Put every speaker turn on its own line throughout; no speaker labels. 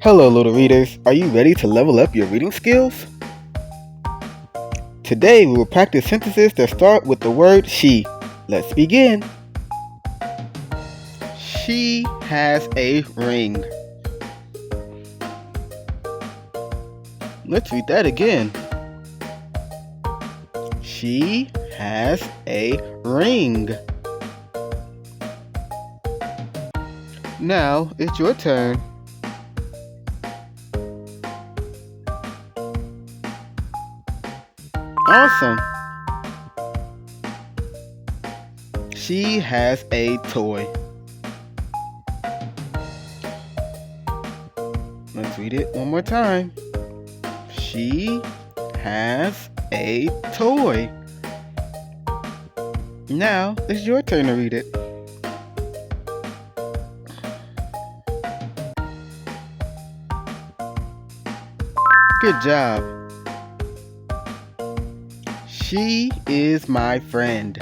Hello, little readers. Are you ready to level up your reading skills? Today, we will practice sentences that start with the word she. Let's begin. She has a ring. Let's read that again. She has a ring. Now it's your turn. Awesome. She has a toy. Let's read it one more time. She has a toy. Now it's your turn to read it. Good job. She is my friend.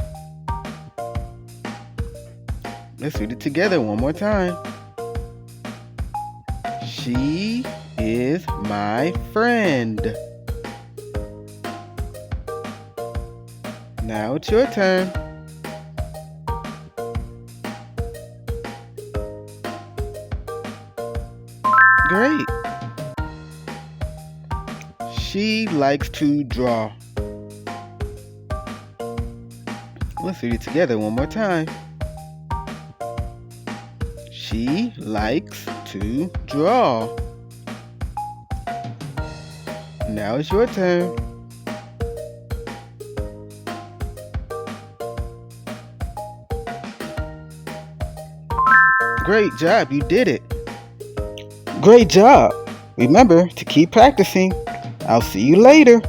Let's read it together one more time. She is my friend. Now it's your turn. Great. She likes to draw. Let's read it together one more time. She likes to draw. Now it's your turn. Great job, you did it. Great job. Remember to keep practicing. I'll see you later.